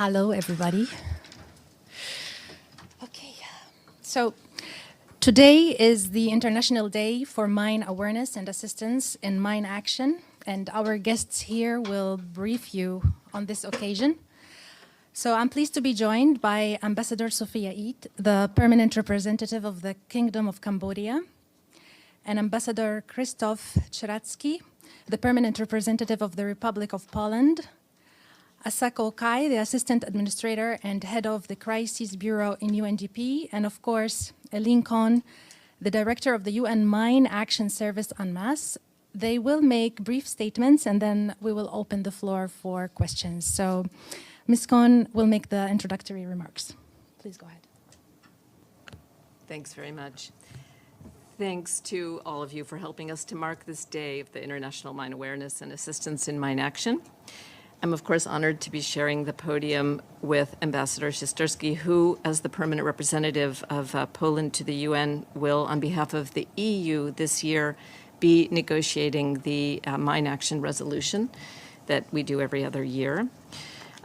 Hello, everybody. Okay, so today is the International Day for Mine Awareness and Assistance in Mine Action, and our guests here will brief you on this occasion. So I'm pleased to be joined by Ambassador Sophea, the permanent representative of the Kingdom of Cambodia, and Ambassador Krzysztof, the permanent representative of the Republic of Poland, Asako Okai, the Assistant Administrator and Head of the Crises Bureau in UNDP, and of course, Ilene Cohn, the Director of the UN Mine Action Service UNMAS. They will make brief statements and then we will open the floor for questions. So Ms. Cohn will make the introductory remarks. Please go ahead. Thanks very much. Thanks to all of you for helping us to mark this day of the International Mine Awareness and Assistance in Mine Action. I'm, of course, honored to be sharing the podium with Ambassador Szczerski, who, as the permanent representative of Poland to the UN, will, on behalf of the EU this year, be negotiating the mine action resolution that we do every other year.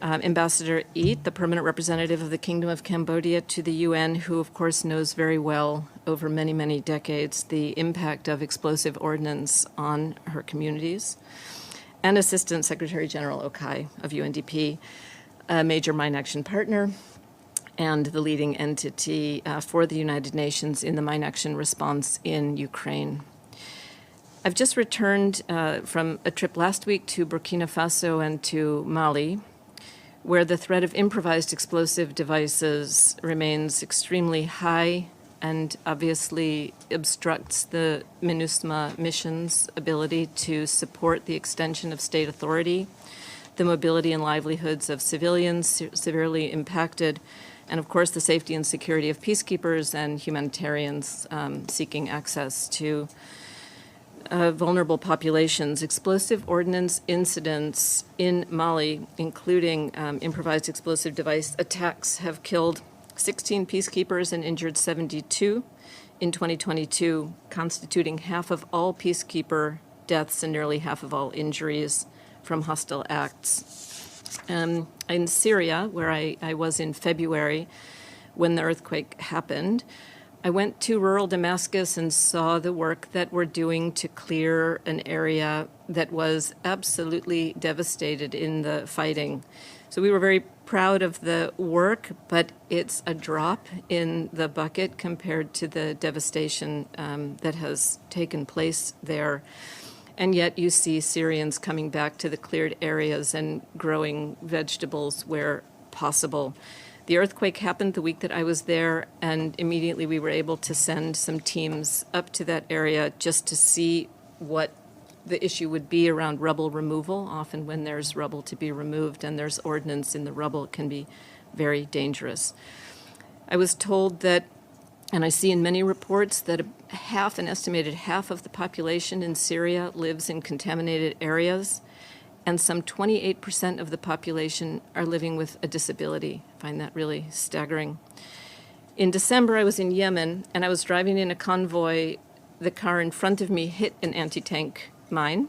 Ambassador Eat, the permanent representative of the Kingdom of Cambodia to the UN, who, of course, knows very well over many, many decades the impact of explosive ordnance on her communities. And Assistant Secretary General Okai of UNDP, a major mine action partner and the leading entity for the United Nations in the mine action response in Ukraine. I've just returned from a trip last week to Burkina Faso and to Mali, where the threat of improvised explosive devices remains extremely high and obviously obstructs the MINUSMA mission's ability to support the extension of state authority, the mobility and livelihoods of civilians severely impacted, and of course the safety and security of peacekeepers and humanitarians seeking access to vulnerable populations. Explosive ordnance incidents in Mali, including improvised explosive device attacks, have killed 16 peacekeepers and injured 72 in 2022, constituting half of all peacekeeper deaths and nearly half of all injuries from hostile acts. In Syria, where I was in February when the earthquake happened, I went to rural Damascus and saw the work that we're doing to clear an area that was absolutely devastated in the fighting. So we were very proud of the work, but it's a drop in the bucket compared to the devastation that has taken place there. And yet you see Syrians coming back to the cleared areas and growing vegetables where possible. The earthquake happened the week that I was there, and immediately we were able to send some teams up to that area just to see what the issue would be around rubble removal. Often when there's rubble to be removed and there's ordnance in the rubble, it can be very dangerous. I was told that, and I see in many reports, that an estimated half of the population in Syria lives in contaminated areas, and some 28% of the population are living with a disability. I find that really staggering. In December, I was in Yemen, and I was driving in a convoy. The car in front of me hit an anti-tank mine.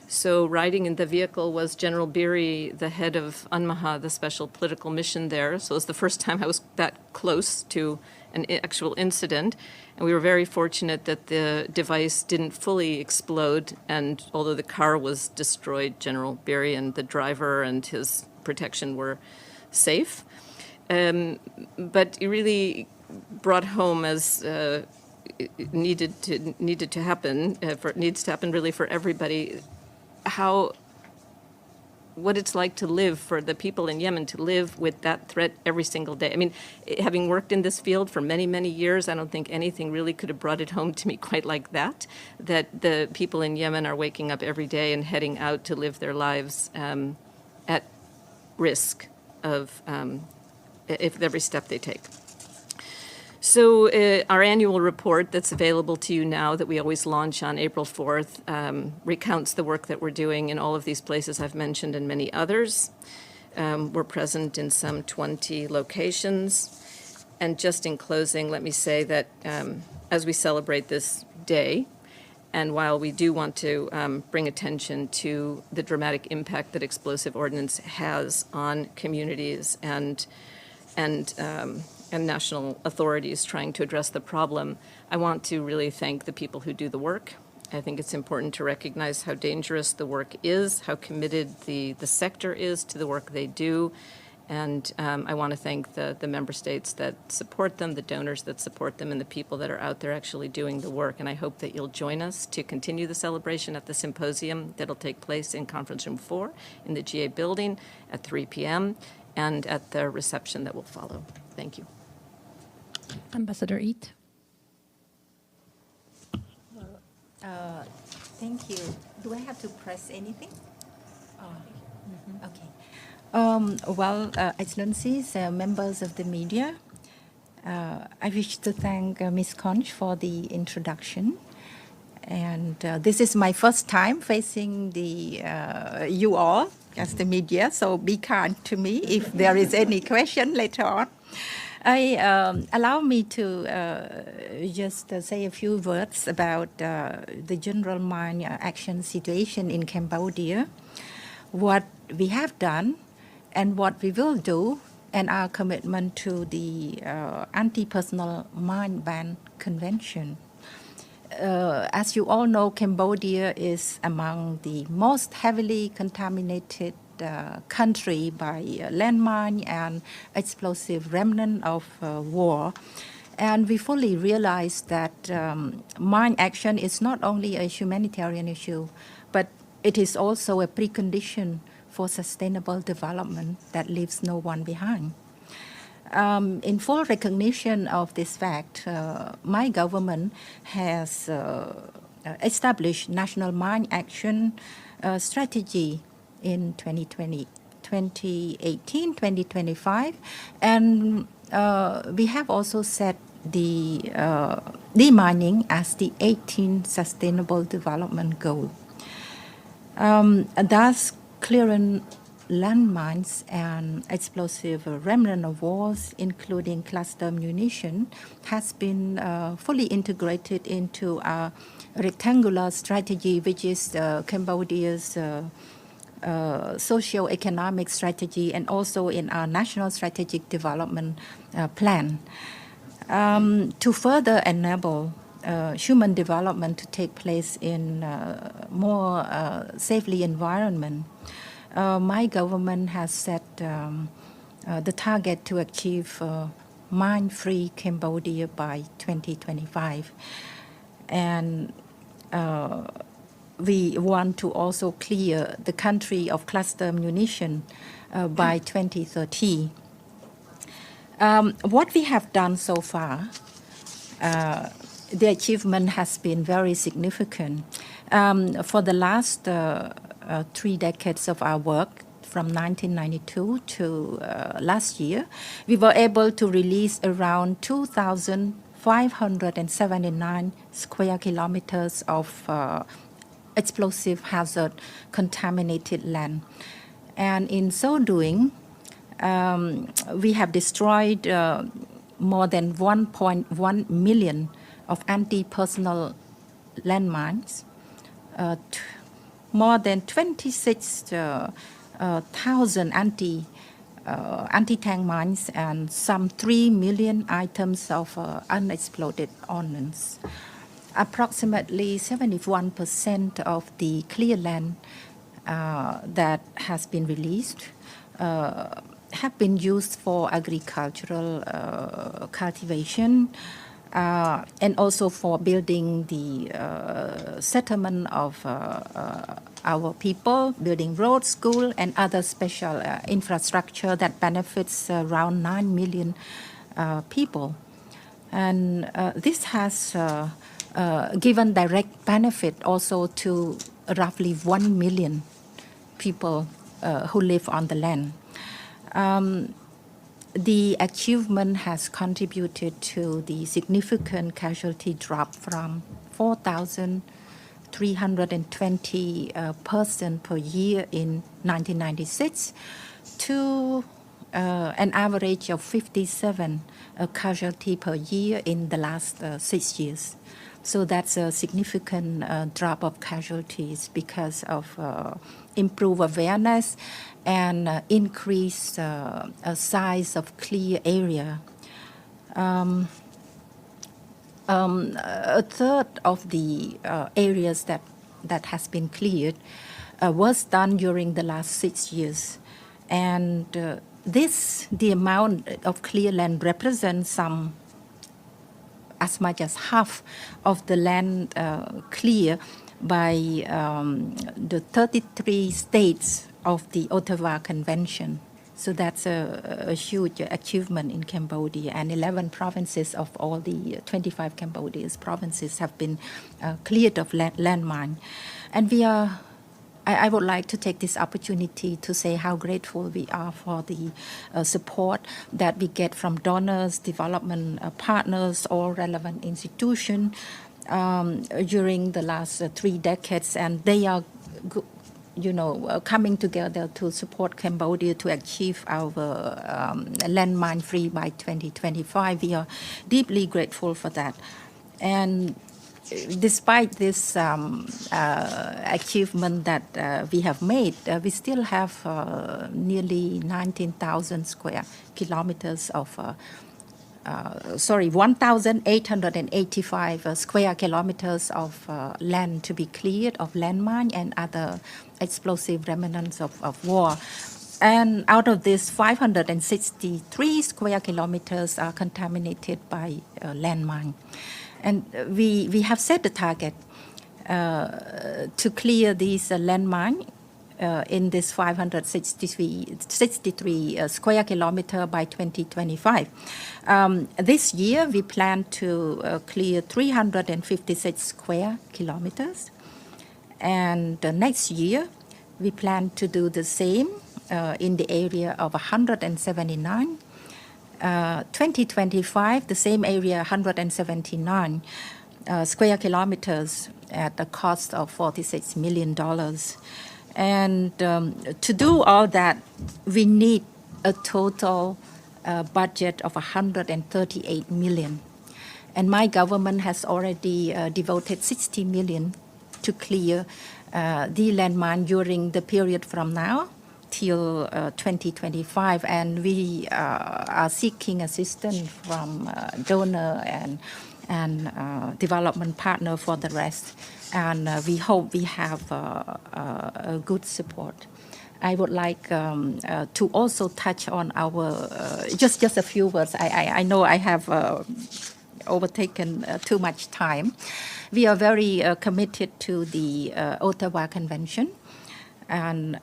So riding in the vehicle was General Biri, the head of UNMAS, the special political mission there. So it was the first time I was that close to an actual incident. And we were very fortunate that the device didn't fully explode. And although the car was destroyed, General Biri and the driver and his protection were safe. But it really brought home, as it needs to happen really for everybody, what it's like to live for the people in Yemen, to live with that threat every single day. I mean, having worked in this field for many, many years, I don't think anything really could have brought it home to me quite like that the people in Yemen are waking up every day and heading out to live their lives at risk of every step they take. So our annual report that's available to you now, that we always launch on April 4th, recounts the work that we're doing in all of these places I've mentioned and many others. We're present in some 20 locations. And just in closing, let me say that as we celebrate this day, And while we do want to bring attention to the dramatic impact that explosive ordnance has on communities and national authorities trying to address the problem, I want to really thank the people who do the work. I think it's important to recognize how dangerous the work is, how committed the sector is to the work they do. And I want to thank the member states that support them, the donors that support them, and the people that are out there actually doing the work. And I hope that you'll join us to continue the celebration at the symposium that'll take place in Conference Room 4 in the GA building at 3 p.m. and at the reception that will follow. Thank you. Ambassador Eat. Thank you. Do I have to press anything? Okay. Excellencies, members of the media, I wish to thank Ms. Cohn for the introduction. And this is my first time facing you all as the media, so be kind to me if there is any question later on. Allow me to just say a few words about the general mine action situation in Cambodia, what we have done and what we will do, and our commitment to the Anti-Personal Mine Ban Convention. As you all know, Cambodia is among the most heavily contaminated country by landmine and explosive remnant of war. And we fully realize that mine action is not only a humanitarian issue, but it is also a precondition for sustainable development that leaves no one behind. In full recognition of this fact, my government has established National Mine Action Strategy in 2018-2025, and we have also set the demining as the 18th Sustainable Development Goal. Thus, clearing landmines and explosive remnant of wars, including cluster munition, has been fully integrated into our rectangular strategy, which is Cambodia's socio-economic strategy, and also in our national strategic development plan. To further enable human development to take place in more safely environment, my government has set the target to achieve mine-free Cambodia by 2025. And we want to also clear the country of cluster munition by 2030. What we have done so far, the achievement has been very significant. For the last 3 decades of our work, from 1992 to last year, we were able to release around 2,579 square kilometers of explosive hazard contaminated land. And in so doing, we have destroyed more than 1.1 million of anti-personal landmines, more than 26,000 anti-tank mines, and some 3 million items of unexploded ordnance. Approximately 71% of the clear land that has been released have been used for agricultural cultivation, and also for building the settlement of our people, building roads, school, and other special infrastructure that benefits around 9 million people. And this has given direct benefit also to roughly 1 million people who live on the land. The achievement has contributed to the significant casualty drop from 4,320 persons per year in 1996 to an average of 57 casualty per year in the last 6 years. So that's a significant drop of casualties because of improved awareness and increased size of clear area. A third of the areas that has been cleared was done during the last 6 years. And the amount of clear land represents some as much as half of the land clear by the 33 states of the Ottawa Convention. So that's a huge achievement in Cambodia, and 11 provinces of all the 25 Cambodia's provinces have been cleared of landmine. And I would like to take this opportunity to say how grateful we are for the support that we get from donors, development partners, all relevant institutions during the last 3 decades, and they are coming together to support Cambodia to achieve our landmine free by 2025. We are deeply grateful for that. And despite this achievement that we have made, we still have nearly 19,000 square kilometers of 1,885 square kilometers of land to be cleared of landmine and other explosive remnants of war. And out of this, 563 square kilometers are contaminated by landmine. And we have set the target to clear these landmine in this 563 square kilometer by 2025. This year, we plan to clear 356 square kilometers. And next year, we plan to do the same in the area of 179. 2025, the same area, 179 square kilometers at the cost of $46 million. And to do all that, we need a total budget of $138 million. And my government has already devoted $60 million to clear the landmine during the period from now till 2025. And we are seeking assistance from donor and development partner for the rest. And we hope we have a good support. I would like to also touch on our, just a few words. I know I have overtaken too much time. We are very committed to the Ottawa Convention. And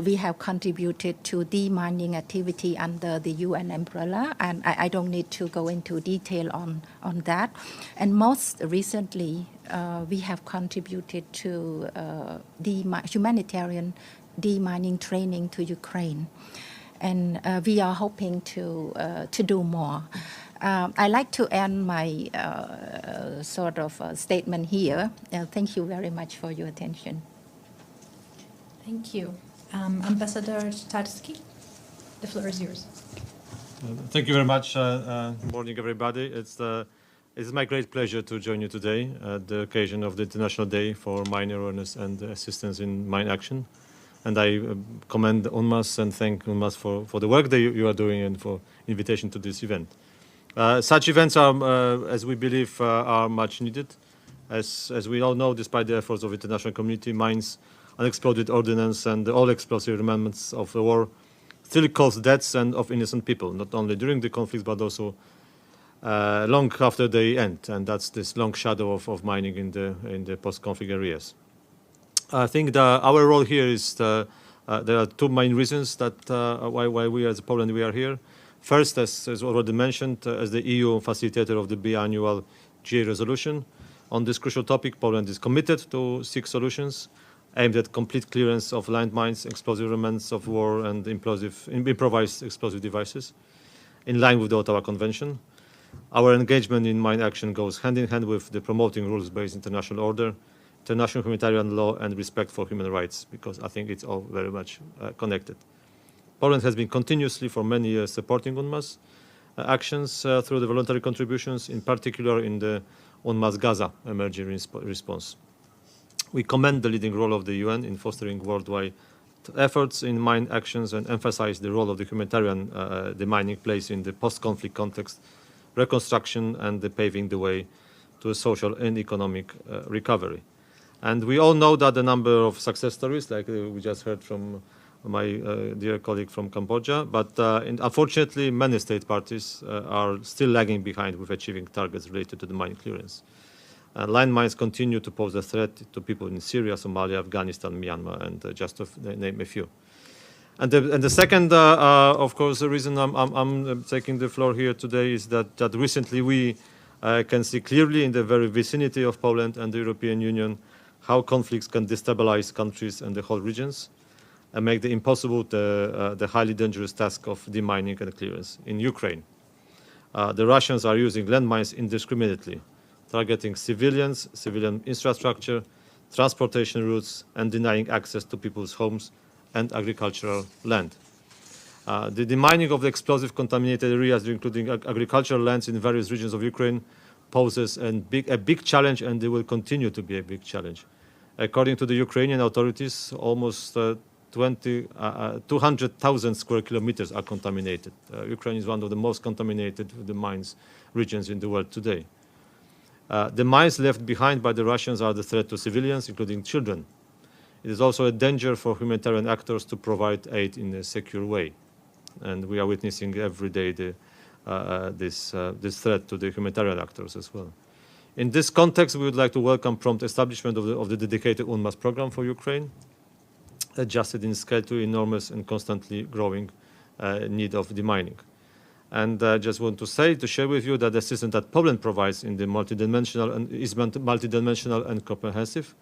we have contributed to demining activity under the UN umbrella, and I don't need to go into detail on that. And most recently, we have contributed to humanitarian demining training to Ukraine, and we are hoping to do more. I'd like to end my sort of statement here. Thank you very much for your attention. Thank you. Ambassador Szczerski, the floor is yours. Thank you very much. Good morning, everybody. It's my great pleasure to join you today at the occasion of the International Day for Mine Awareness and Assistance in Mine Action. And I commend UNMAS and thank UNMAS for the work that you are doing and for invitation to this event. Such events are, as we believe, are much needed. As we all know, despite the efforts of the international community, mines, unexploded ordnance, and all explosive remnants of the war still cause deaths and of innocent people, not only during the conflicts, but also long after they end. And that's this long shadow of mining in the post-conflict areas. I think our role here is there are two main reasons that why we as Poland we are here. First, as already mentioned, as the EU facilitator of the biannual GA resolution on this crucial topic, Poland is committed to seek solutions aimed at complete clearance of landmines, explosive remnants of war, and improvised explosive devices, in line with the Ottawa Convention. Our engagement in mine action goes hand in hand with the promoting rules-based international order, international humanitarian law, and respect for human rights, because I think it's all very much connected. Poland has been continuously for many years supporting UNMAS actions through the voluntary contributions, in particular in the UNMAS Gaza emergency response. We commend the leading role of the UN in fostering worldwide efforts in mine actions and emphasize the role of the humanitarian demining plays in the post-conflict context, reconstruction, and the paving the way to a social and economic recovery. And we all know that the number of success stories, like we just heard from my dear colleague from Cambodia, but unfortunately many state parties are still lagging behind with achieving targets related to the mine clearance. Landmines continue to pose a threat to people in Syria, Somalia, Afghanistan, Myanmar, and just to name a few. And the second, of course, the reason I'm taking the floor here today is that recently we can see clearly in the very vicinity of Poland and the European Union how conflicts can destabilize countries and the whole regions and make the impossible the highly dangerous task of demining and clearance. In Ukraine, the Russians are using landmines indiscriminately, targeting civilians, civilian infrastructure, transportation routes, and denying access to people's homes and agricultural land. The demining of the explosive contaminated areas, including agricultural lands in various regions of Ukraine, poses a big challenge, and it will continue to be a big challenge. According to the Ukrainian authorities, almost 200,000 square kilometers are contaminated. Ukraine is one of the most contaminated mines regions in the world today. The mines left behind by the Russians are the threat to civilians, including children. It is also a danger for humanitarian actors to provide aid in a secure way. And we are witnessing every day this threat to the humanitarian actors as well. In this context, we would like to welcome prompt establishment of the dedicated UNMAS program for Ukraine, adjusted in scale to enormous and constantly growing need of demining. And I just want to share with you that the assistance that Poland provides in the is multidimensional and comprehensive.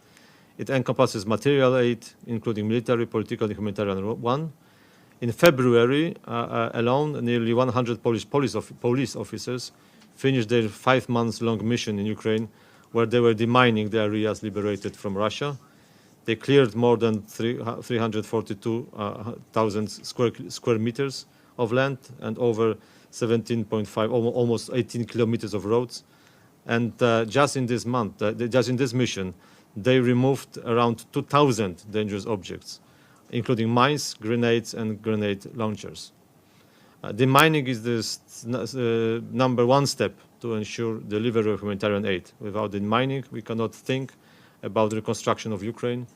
It encompasses material aid, including military, political, and humanitarian one. In February alone, nearly 100 police officers finished their 5-month-long mission in Ukraine, where they were demining the areas liberated from Russia. They cleared more than 342,000 square meters of land and over 17.5, almost 18 kilometers of roads. And just in this mission, they removed around 2,000 dangerous objects, including mines, grenades, and grenade launchers. Demining is the number one step to ensure delivery of humanitarian aid. Without demining, we cannot think about the reconstruction of Ukraine,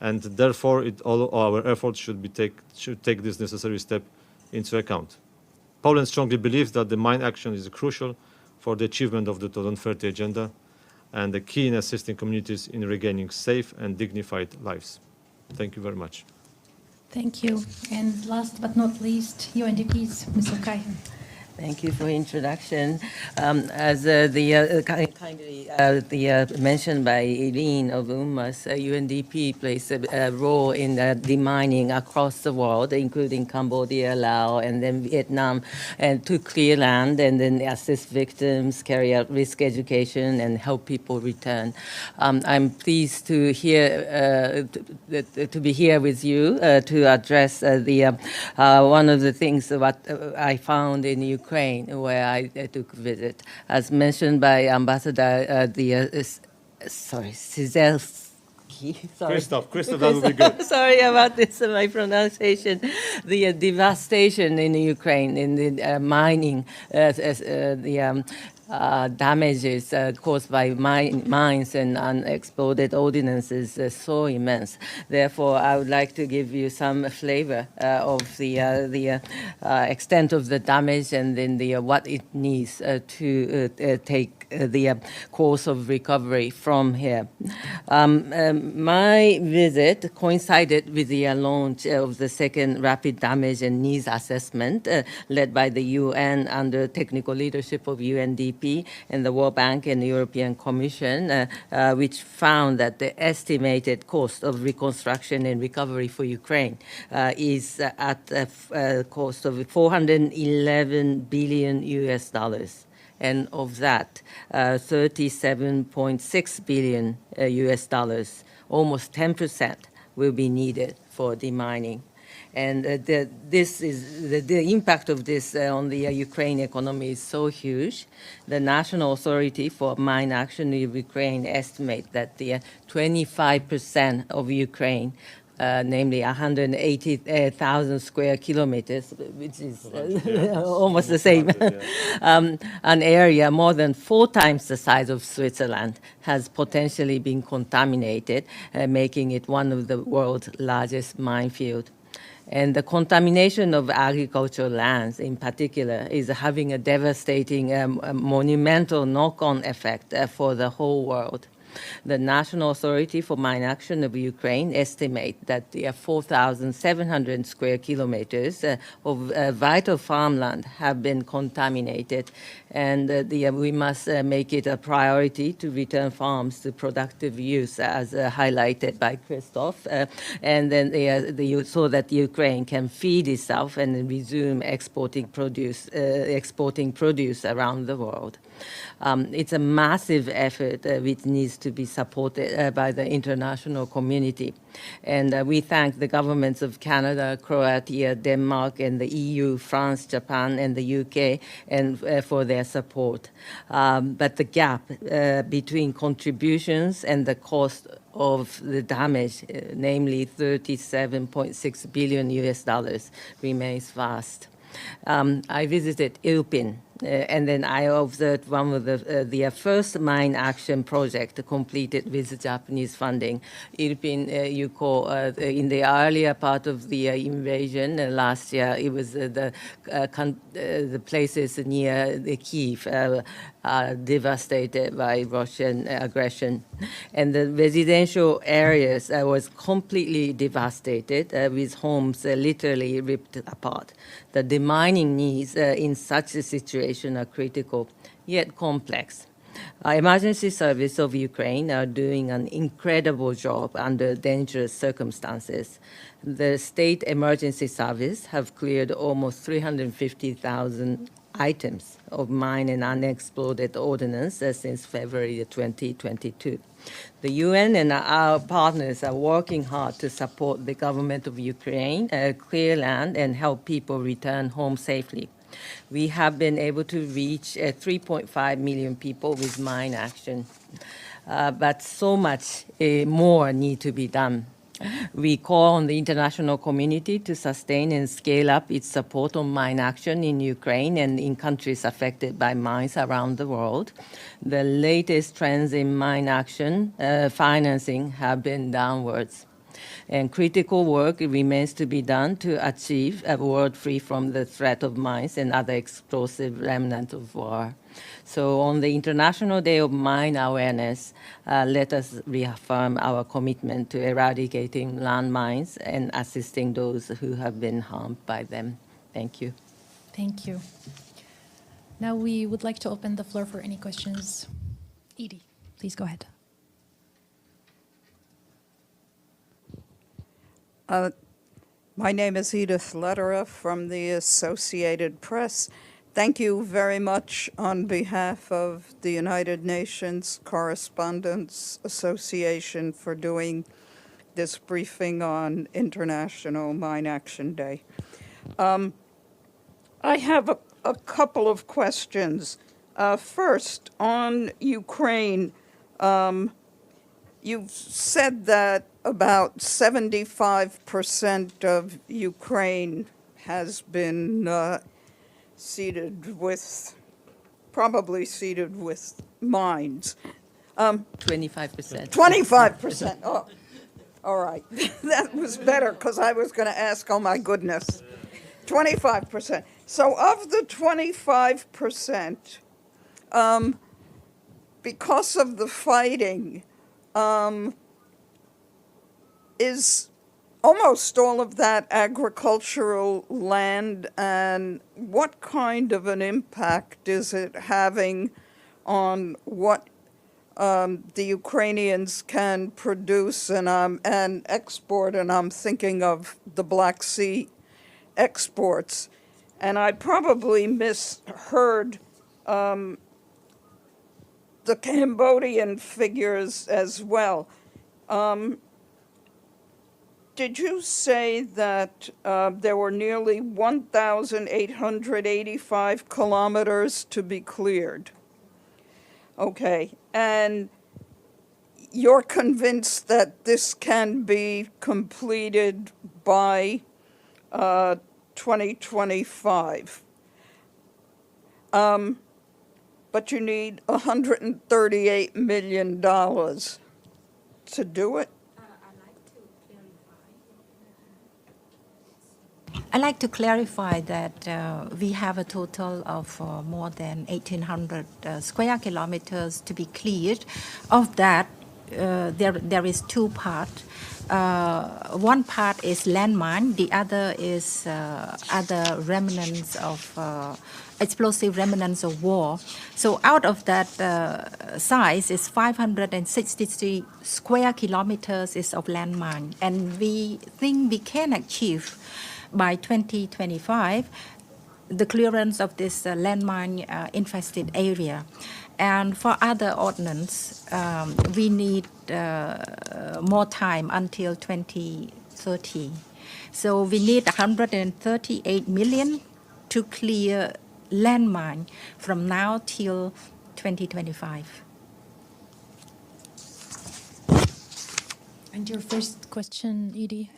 and therefore all our efforts should take this necessary step into account. Poland strongly believes that the mine action is crucial for the achievement of the 2030 agenda and the key in assisting communities in regaining safe and dignified lives. Thank you very much. Thank you. And last but not least, UNDP's Ms. Okai. Thank you for introduction. As kindly mentioned by Ilene of UNMAS, UNDP plays a role in demining across the world, including Cambodia, Laos, and then Vietnam, and to clear land and then assist victims, carry out risk education, and help people return. I'm pleased to be here with you to address one of the things that I found in Ukraine, where I took a visit. As mentioned by Ambassador Szczerski. Krzysztof, that would be good. Sorry about this, my pronunciation. The devastation in Ukraine, in the mining, damages caused by mines and unexploded ordnances is so immense. Therefore, I would like to give you some flavor of the extent of the damage and then what it needs to take the course of recovery from here. My visit coincided with the launch of the second rapid damage and needs assessment led by the UN under technical leadership of UNDP and the World Bank and the European Commission, which found that the estimated cost of reconstruction and recovery for Ukraine is at a cost of $411 billion US. And of that, 37.6 billion US dollars, almost 10%, will be needed for demining. And the impact of this on the Ukraine economy is so huge. The National Authority for Mine Action in Ukraine estimate that the 25% of Ukraine, namely 180,000 square kilometers, which is almost the same, an area more than 4 times the size of Switzerland, has potentially been contaminated, making it one of the world's largest minefield. And the contamination of agricultural lands in particular is having a devastating, monumental knock-on effect for the whole world. The National Authority for Mine Action of Ukraine estimate that the 4,700 square kilometers of vital farmland have been contaminated, and we must make it a priority to return farms to productive use, as highlighted by Krzysztof, and then so that Ukraine can feed itself and resume exporting produce around the world. It's a massive effort which needs to be supported by the international community. And we thank the governments of Canada, Croatia, Denmark, and the EU, France, Japan, and the UK, and for their support. But the gap between contributions and the cost of the damage, namely $37.6 billion US dollars, remains vast. I visited Irpin, and then I observed one of the first mine action project completed with Japanese funding. Irpin, you call, in the earlier part of the invasion last year, it was the places near the Kiev devastated by Russian aggression. And the residential areas was completely devastated, with homes literally ripped apart. The demining needs in such a situation are critical, yet complex. Emergency Service of Ukraine are doing an incredible job under dangerous circumstances. The State Emergency Service have cleared almost 350,000 items of mine and unexploded ordnance since February 2022. The UN and our partners are working hard to support the government of Ukraine, clear land, and help people return home safely. We have been able to reach 3.5 million people with mine action, but so much more need to be done. We call on the international community to sustain and scale up its support on mine action in Ukraine and in countries affected by mines around the world. The latest trends in mine action financing have been downwards. And critical work remains to be done to achieve a world free from the threat of mines and other explosive remnants of war. So on the International Day of Mine Awareness, let us reaffirm our commitment to eradicating landmines and assisting those who have been harmed by them. Thank you. Thank you. Now we would like to open the floor for any questions. Edie, please go ahead. My name is Edith Lederer from the Associated Press. Thank you very much on behalf of the United Nations Correspondents Association for doing this briefing on International Mine Action Day. I have a couple of questions. First, on Ukraine, you've said that about 75% of Ukraine has been probably seeded with mines. 25%. 25%. Oh, all right. That was better because I was going to ask, oh my goodness. 25%. So of the 25%, because of the fighting, is almost all of that agricultural land, and what kind of an impact is it having on what the Ukrainians can produce and export? And I'm thinking of the Black Sea exports. And I probably misheard the Cambodian figures as well. did you say that there were nearly 1,885 kilometers to be cleared? Okay, and you're convinced that this can be completed by 2025. But you need $138 million to do it? I'd like to clarify that we have a total of more than 1,800 square kilometers to be cleared. Of that, there is two parts. One part is landmine, the other is other remnants of explosive remnants of war. So out of that size is 563 square kilometers is of landmine, and we think we can achieve by 2025 the clearance of this landmine infested area. And for other ordnance, we need more time until 2030. So we need 138 million to clear landmine from now till 2025. And your first question, Edie?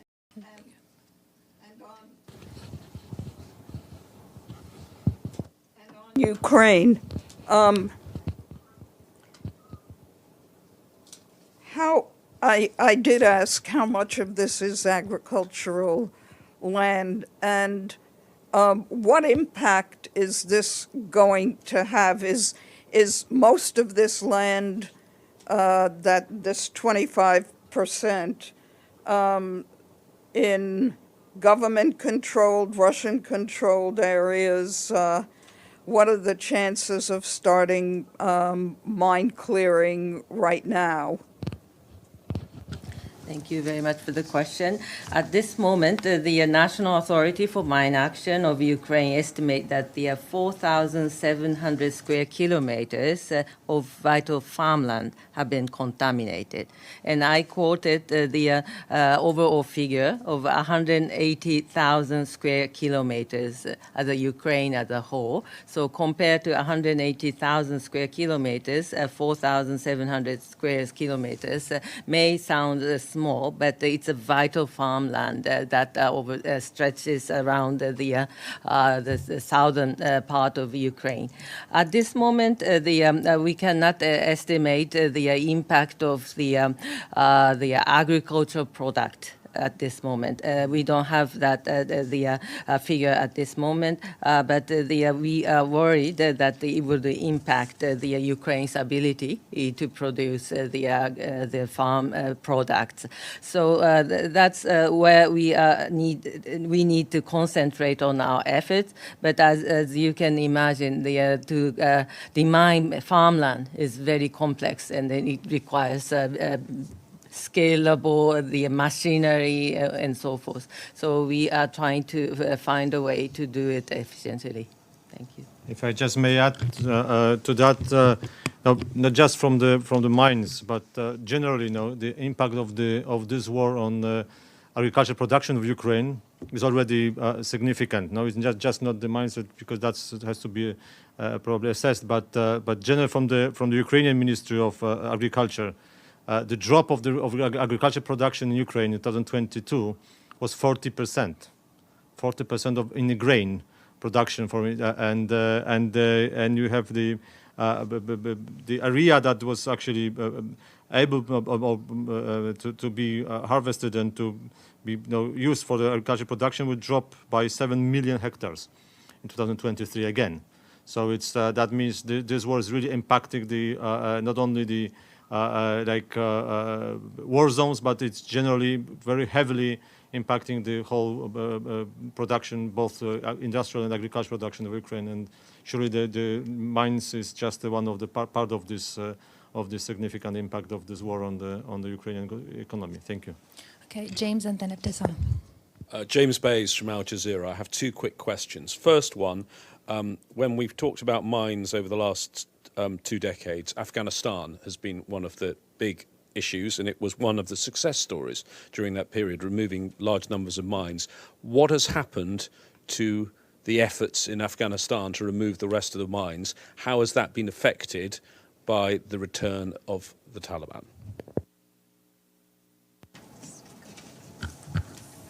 Ukraine. I did ask how much of this is agricultural land, and what impact is this going to have? Is most of this land, that this 25%, in government-controlled, Russian-controlled areas? What are the chances of starting mine clearing right now? Thank you very much for the question. At this moment, the National Authority for Mine Action of Ukraine estimate that the 4,700 square kilometers of vital farmland have been contaminated. And I quoted the overall figure of 180,000 square kilometers as a Ukraine as a whole. So compared to 180,000 square kilometers, 4,700 square kilometers may sound small, but it's a vital farmland that stretches around the southern part of Ukraine. At this moment, we cannot estimate the impact of the agricultural product at this moment. We don't have that figure at this moment, but we are worried that it will impact the Ukraine's ability to produce the farm products. So that's where we need to concentrate on our efforts. But as you can imagine, the mine farmland is very complex, and it requires scalable, the machinery, and so forth. So we are trying to find a way to do it efficiently. Thank you. If I just may add to that, not just from the mines, but generally, the impact of this war on agricultural production of Ukraine is already significant. No, it's just not the mines, because that has to be probably assessed. But generally, from the Ukrainian Ministry of Agriculture, the drop of agriculture production in Ukraine in 2022 was 40%. 40% in the grain production for it, and you have the area that was actually able to be harvested and to be used for the agriculture production would drop by 7 million hectares in 2023 again. So it's that means this war is really impacting the not only the war zones, but it's generally very heavily impacting the whole production, both industrial and agricultural production of Ukraine. And surely the mines is just one of the part of this significant impact of this war on the Ukrainian economy. Thank you. Okay, James and then Ibtisam. James Bays from Al Jazeera. I have two quick questions. First one, when we've talked about mines over the last 2 decades, Afghanistan has been one of the big issues, and it was one of the success stories during that period, removing large numbers of mines. What has happened to the efforts in Afghanistan to remove the rest of the mines? How has that been affected by the return of the Taliban?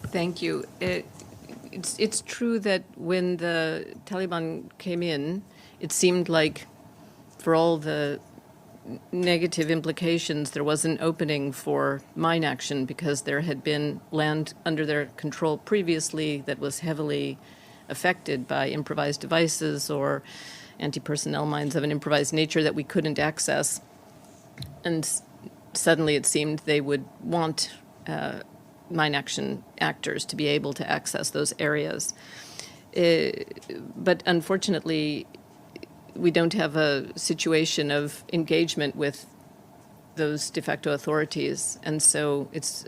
Thank you. It's true that when the Taliban came in, it seemed like for all the negative implications, there was an opening for mine action because there had been land under their control previously that was heavily affected by improvised devices or anti-personnel mines of an improvised nature that we couldn't access. And suddenly it seemed they would want mine action actors to be able to access those areas. But unfortunately, we don't have a situation of engagement with those de facto authorities, and so it's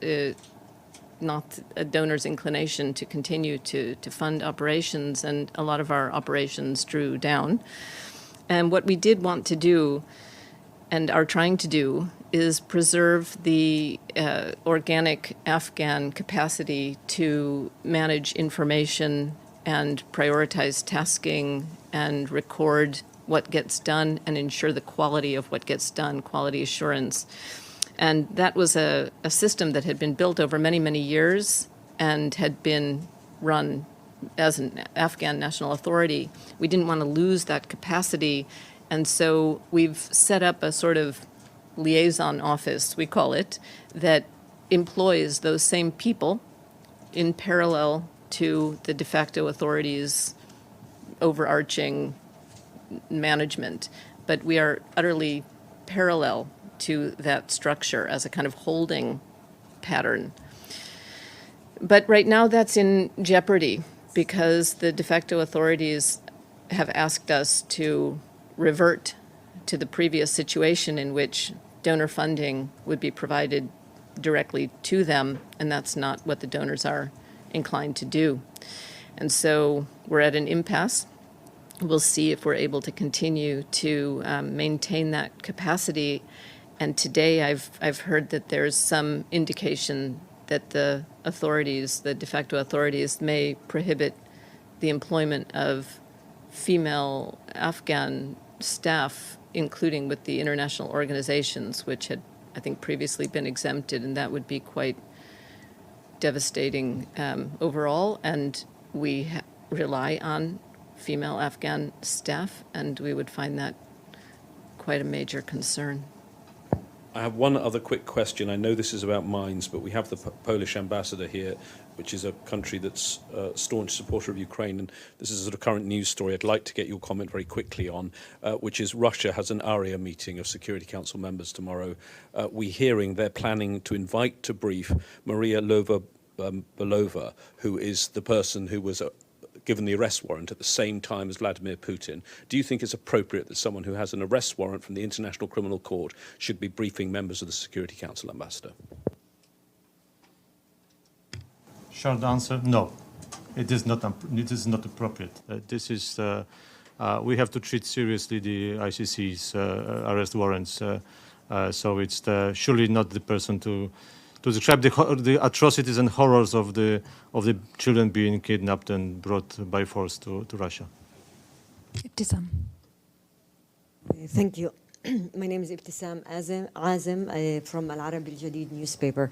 not a donor's inclination to continue to fund operations, and a lot of our operations drew down. And what we did want to do, and are trying to do, is preserve the organic Afghan capacity to manage information and prioritize tasking and record what gets done and ensure the quality of what gets done, quality assurance. And that was a system that had been built over many, many years and had been run as an Afghan national authority. We didn't want to lose that capacity, and so we've set up a sort of liaison office, we call it, that employs those same people in parallel to the de facto authorities' overarching management. But we are utterly parallel to that structure as a kind of holding pattern. But right now that's in jeopardy because the de facto authorities have asked us to revert to the previous situation in which donor funding would be provided directly to them, and that's not what the donors are inclined to do. And so we're at an impasse. We'll see if we're able to continue to maintain that capacity. And today I've heard that there's some indication that the authorities, the de facto authorities, may prohibit the employment of female Afghan staff, including with the international organizations, which had, I think, previously been exempted, and that would be quite devastating overall. And we rely on female Afghan staff, and we would find that quite a major concern. I have one other quick question. I know this is about mines, but we have the Polish ambassador here, which is a country that's a staunch supporter of Ukraine, and this is a sort of current news story I'd like to get your comment very quickly on, which is Russia has an ARIA meeting of Security Council members tomorrow. We're hearing they're planning to invite to brief Maria Lvova-Belova, who is the person who was given the arrest warrant at the same time as Vladimir Putin. Do you think it's appropriate that someone who has an arrest warrant from the International Criminal Court should be briefing members of the Security Council, Ambassador? Short answer, no. It is not appropriate. We have to treat seriously the ICC's arrest warrants. So it's surely not the person to describe the atrocities and horrors of the children being kidnapped and brought by force to Russia. Ibtisam. Thank you. My name is Ibtisam Azem from Al Arabi Al Jadid newspaper.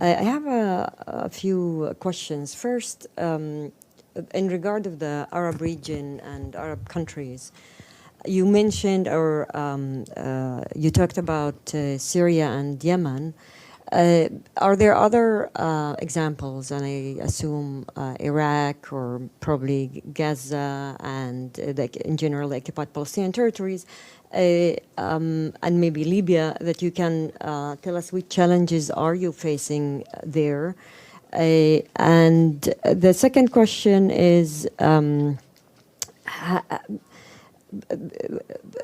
I have a few questions. First, in regard of the Arab region and Arab countries, you mentioned or you talked about Syria and Yemen. Are there other examples, and I assume Iraq or probably Gaza and in general the occupied Palestinian territories, and maybe Libya, that you can tell us which challenges are you facing there? And the second question is,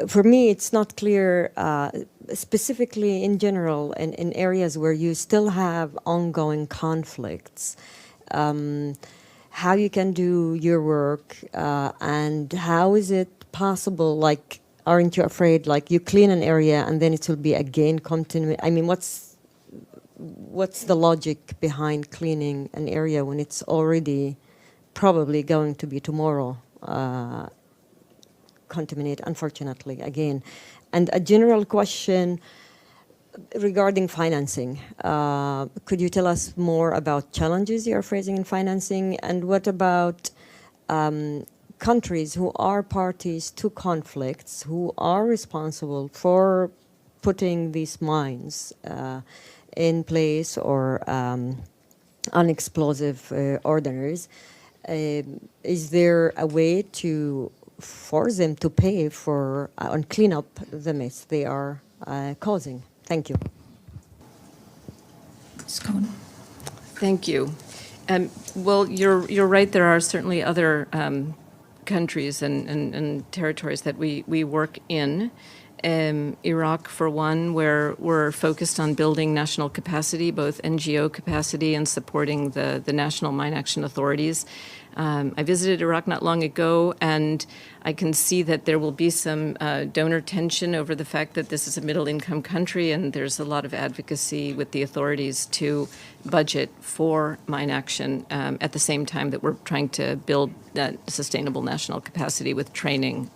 for me, it's not clear, specifically in general, in areas where you still have ongoing conflicts, how you can do your work, and how is it possible, like, aren't you afraid, like, you clean an area and then it will be again continue? I mean, what's what's the logic behind cleaning an area when it's already probably going to be tomorrow contaminated, unfortunately, again? And a general question regarding financing. Could you tell us more about challenges you are facing in financing? And what about countries who are parties to conflicts, who are responsible for putting these mines in place or unexplosive ordiners? Is there a way to force them to pay for and clean up the mess they are causing? Thank you. Ms. Cohn. Thank you. Well, you're right. There are certainly other countries and territories that we work in. Iraq, for one, where we're focused on building national capacity, both NGO capacity and supporting the national mine action authorities. I visited Iraq not long ago, and I can see that there will be some donor tension over the fact that this is a middle-income country, and there's a lot of advocacy with the authorities to budget for mine action at the same time that we're trying to build that sustainable national capacity with training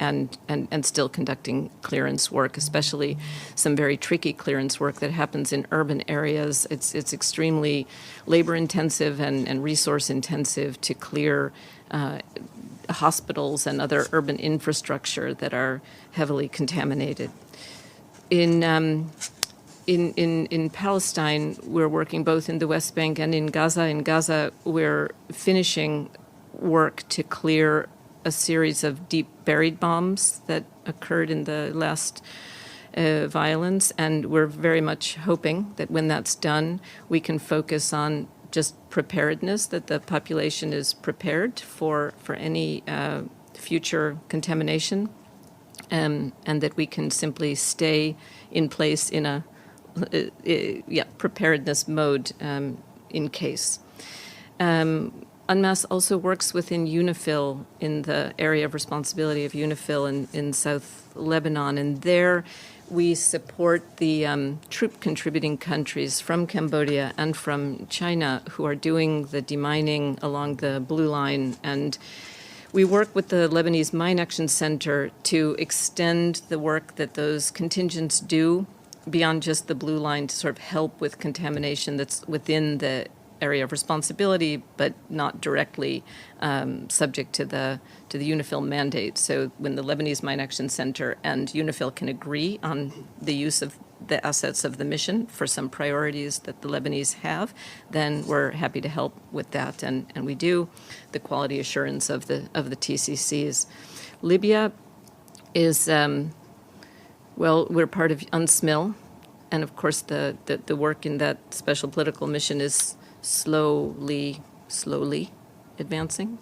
and still conducting clearance work, especially some very tricky clearance work that happens in urban areas. It's extremely labor-intensive and resource-intensive to clear hospitals and other urban infrastructure that are heavily contaminated. In Palestine, we're working both in the West Bank and in Gaza. In Gaza, we're finishing work to clear a series of deep buried bombs that occurred in the last violence, and we're very much hoping that when that's done, we can focus on just preparedness, that the population is prepared for any future contamination, and that we can simply stay in place in a preparedness mode in case. UNMAS also works within UNIFIL in the area of responsibility of UNIFIL in South Lebanon, and there we support the troop contributing countries from Cambodia and from China who are doing the demining along the Blue Line, and we work with the Lebanese Mine Action Center to extend the work that those contingents do beyond just the Blue Line to sort of help with contamination that's within the area of responsibility, but not directly subject to the UNIFIL mandate. So when the Lebanese Mine Action Center and UNIFIL can agree on the use of the assets of the mission for some priorities that the Lebanese have, then we're happy to help with that, and we do the quality assurance of the TCCs. Libya is we're part of UNSMIL, and of course the work in that special political mission is slowly advancing.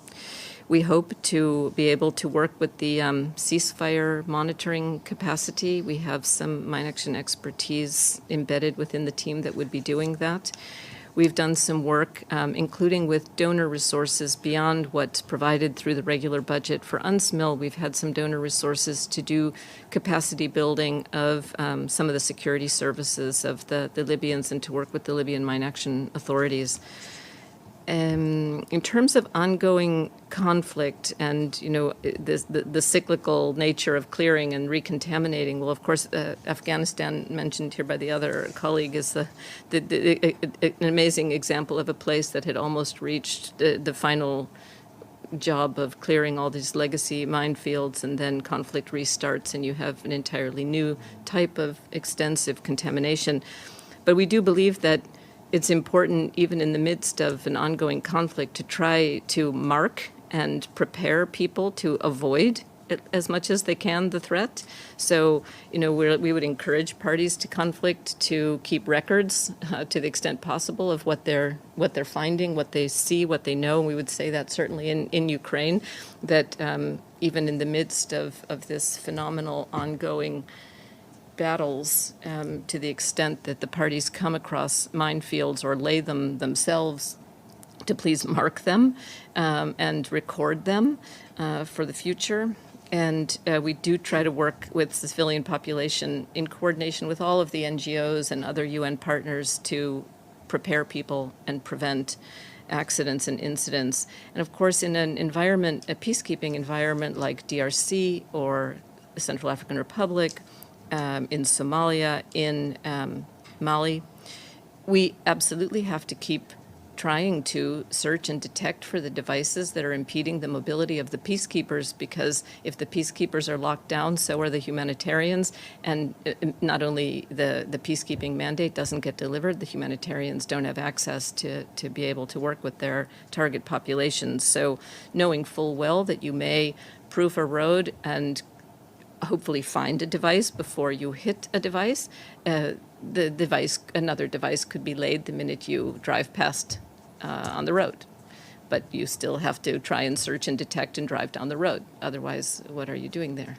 We hope to be able to work with the ceasefire monitoring capacity. We have some mine action expertise embedded within the team that would be doing that. We've done some work, including with donor resources beyond what's provided through the regular budget. For UNSMIL, we've had some donor resources to do capacity building of some of the security services of the Libyans and to work with the Libyan mine action authorities. In terms of ongoing conflict and the cyclical nature of clearing and recontaminating, well, of course, Afghanistan, mentioned here by the other colleague, is an amazing example of a place that had almost reached the final job of clearing all these legacy minefields, and then conflict restarts, and you have an entirely new type of extensive contamination. But we do believe that it's important, even in the midst of an ongoing conflict, to try to mark and prepare people to avoid as much as they can the threat. So, we would encourage parties to conflict to keep records to the extent possible of what they're finding, what they see, what they know. And we would say that certainly in Ukraine, that even in the midst of this phenomenal ongoing battles, to the extent that the parties come across minefields or lay them themselves, to please mark them and record them for the future. And we do try to work with the civilian population in coordination with all of the NGOs and other UN partners to prepare people and prevent accidents and incidents. And of course, in an environment, a peacekeeping environment like DRC or the Central African Republic, in Somalia, in Mali, we absolutely have to keep trying to search and detect for the devices that are impeding the mobility of the peacekeepers, because if the peacekeepers are locked down, so are the humanitarians, and not only the peacekeeping mandate doesn't get delivered, the humanitarians don't have access to be able to work with their target populations. So knowing full well that you may proof a road and hopefully find a device before you hit a device, another device could be laid the minute you drive past on the road. But you still have to try and search and detect and drive down the road. Otherwise, what are you doing there?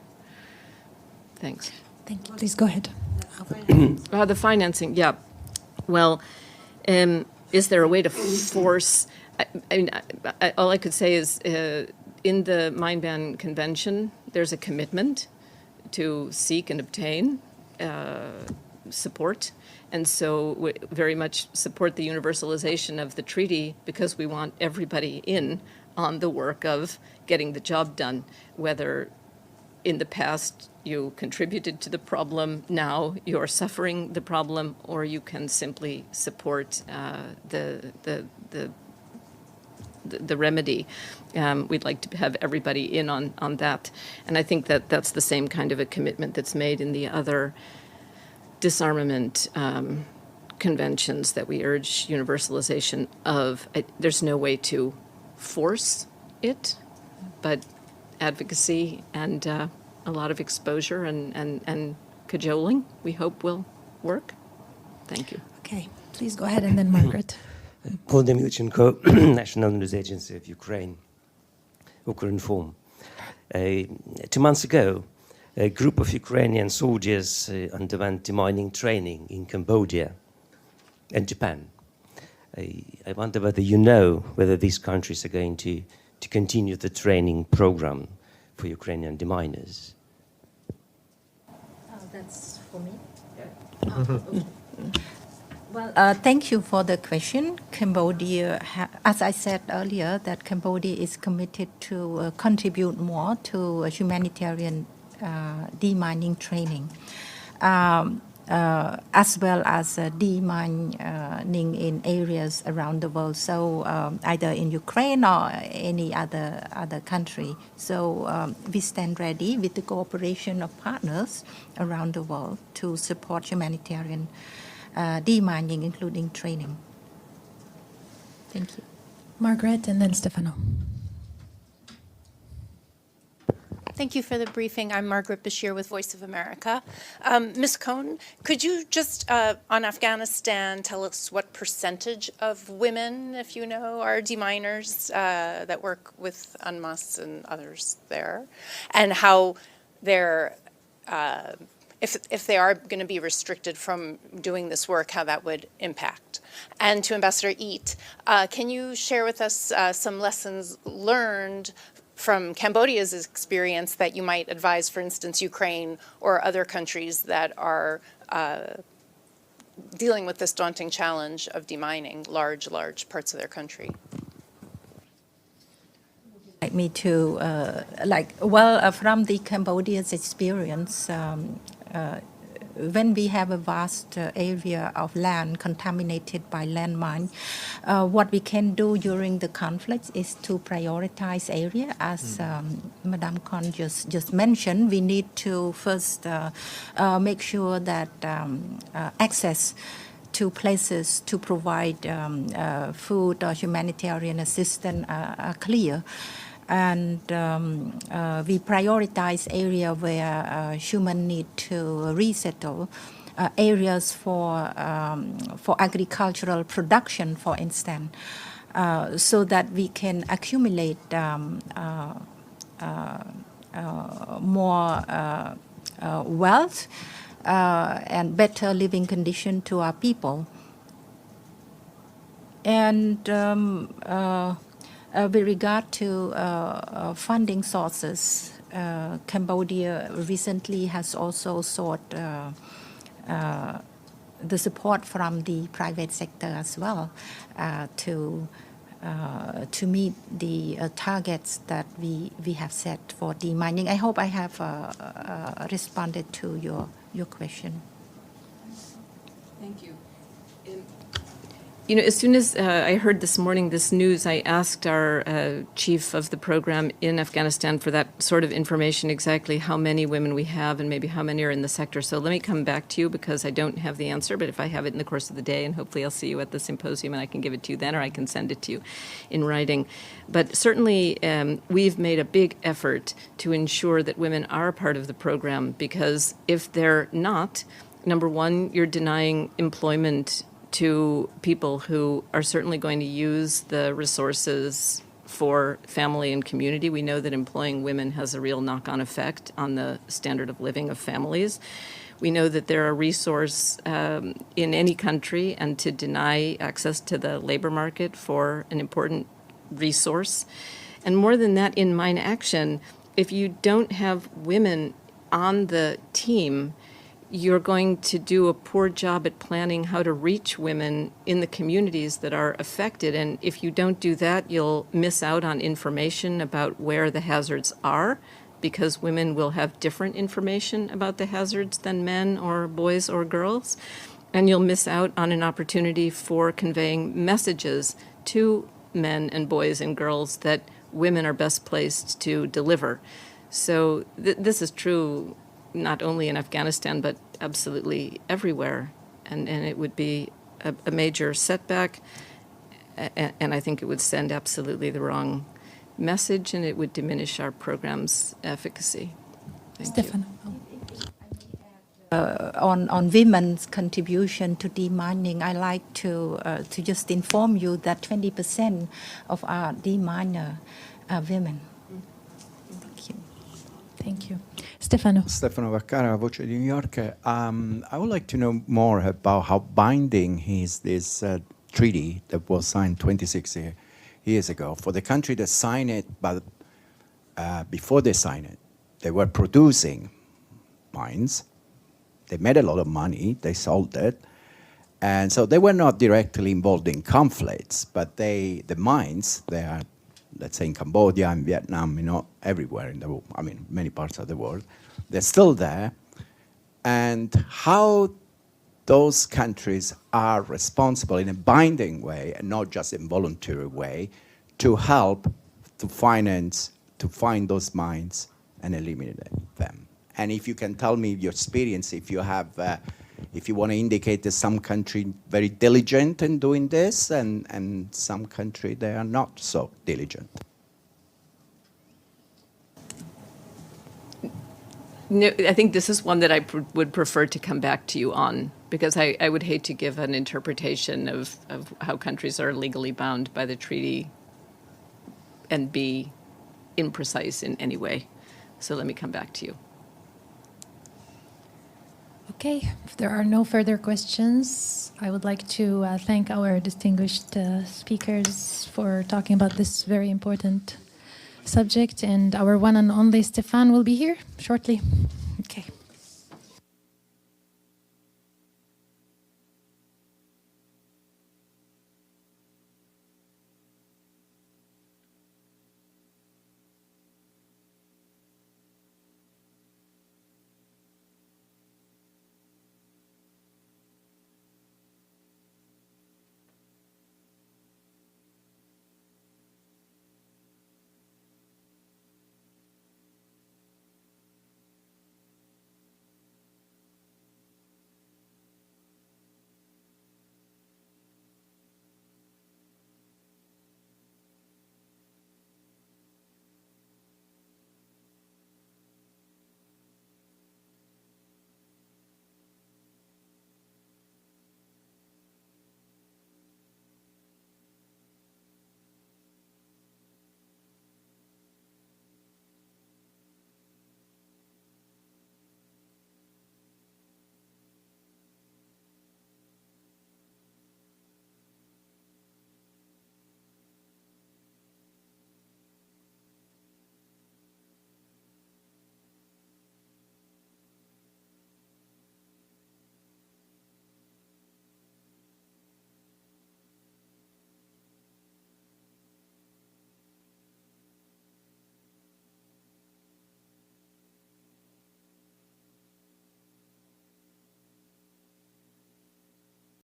Thanks. Thank you. Please go ahead. The financing, yeah. Well, is there a way to force? All I could say is in the Mine Ban Convention, there's a commitment to seek and obtain support. And so we very much support the universalization of the treaty, because we want everybody in on the work of getting the job done, whether in the past you contributed to the problem, now you're suffering the problem, or you can simply support the remedy. We'd like to have everybody in on that. And I think that that's the same kind of a commitment that's made in the other disarmament conventions that we urge universalization of. There's no way to force it, but advocacy and a lot of exposure and cajoling, we hope, will work. Thank you. Okay, please go ahead, and then Margaret. Paul Demilchenko, National News Agency of Ukraine, Ukrinform. 2 months ago, a group of Ukrainian soldiers underwent demining training in Cambodia and Japan. I wonder whether you know whether these countries are going to continue the training program for Ukrainian deminers. That's for me. Well, thank you for the question. Cambodia, as I said earlier, that Cambodia is committed to contribute more to humanitarian demining training, as well as demining in areas around the world. So either in Ukraine or any other country. So we stand ready with the cooperation of partners around the world to support humanitarian demining, including training. Thank you. Margaret, and then Stefano. Thank you for the briefing. I'm Margaret Bashir with Voice of America. Ms. Cohn, could you just, on Afghanistan, tell us what percentage of women, if you know, are deminers that work with UNMAS and others there, and how they're, if they are going to be restricted from doing this work, how that would impact? And to Ambassador Eat, can you share with us some lessons learned from Cambodia's experience that you might advise, for instance, Ukraine or other countries that are dealing with this daunting challenge of demining large parts of their country? Like me to, from the Cambodia's experience, when we have a vast area of land contaminated by landmine, what we can do during the conflict is to prioritize area. As Madame Cohn just mentioned, we need to first make sure that access to places to provide food or humanitarian assistance are clear. And we prioritize area where humans need to resettle, areas for agricultural production, for instance, so that we can accumulate more wealth and better living condition to our people. And with regard to funding sources, Cambodia recently has also sought the support from the private sector as well to meet the targets that we have set for demining. I hope I have responded to your question. Thank you. You know, as soon as I heard this morning this news, I asked our chief of the program in Afghanistan for that sort of information, exactly how many women we have and maybe how many are in the sector. So let me come back to you because I don't have the answer, but if I have it in the course of the day, and hopefully I'll see you at the symposium and I can give it to you then, or I can send it to you in writing. But certainly we've made a big effort to ensure that women are a part of the program, because if they're not, number one, you're denying employment to people who are certainly going to use the resources for family and community. We know that employing women has a real knock-on effect on the standard of living of families. We know that they're a resource in any country, and to deny access to the labor market for an important resource. And more than that, in Mine Action, if you don't have women on the team, you're going to do a poor job at planning how to reach women in the communities that are affected. And if you don't do that, you'll miss out on information about where the hazards are, because women will have different information about the hazards than men or boys or girls. And you'll miss out on an opportunity for conveying messages to men and boys and girls that women are best placed to deliver. So this is true not only in Afghanistan, but absolutely everywhere. And it would be a major setback. And I think it would send absolutely the wrong message, and it would diminish our program's efficacy. Thank Stefano. On women's contribution to demining, I like to just inform you that 20% of our deminer are women. Thank you. Thank you. Stefano. Stefano Vaccaro, Voce di New York. I would like to know more about how binding is this treaty that was signed 26 years ago for the country that signed it, but before they signed it, they were producing mines. They made a lot of money, they sold it, and so they were not directly involved in conflicts, but the mines, they are, let's say in Cambodia and Vietnam, you know, everywhere in the world, I mean, many parts of the world, they're still there. And how those countries are responsible in a binding way and not just in voluntary way to help to finance, to find those mines and eliminate them. And if you can tell me your experience, if you have, if you want to indicate that some country very diligent in doing this and some country they are not so diligent. No, I think this is one that I would prefer to come back to you on, because I would hate to give an interpretation of how countries are legally bound by the treaty and be imprecise in any way. So let me come back to you. Okay, if there are no further questions, I would like to thank our distinguished speakers for talking about this very important subject, and our one and only Stefan will be here shortly.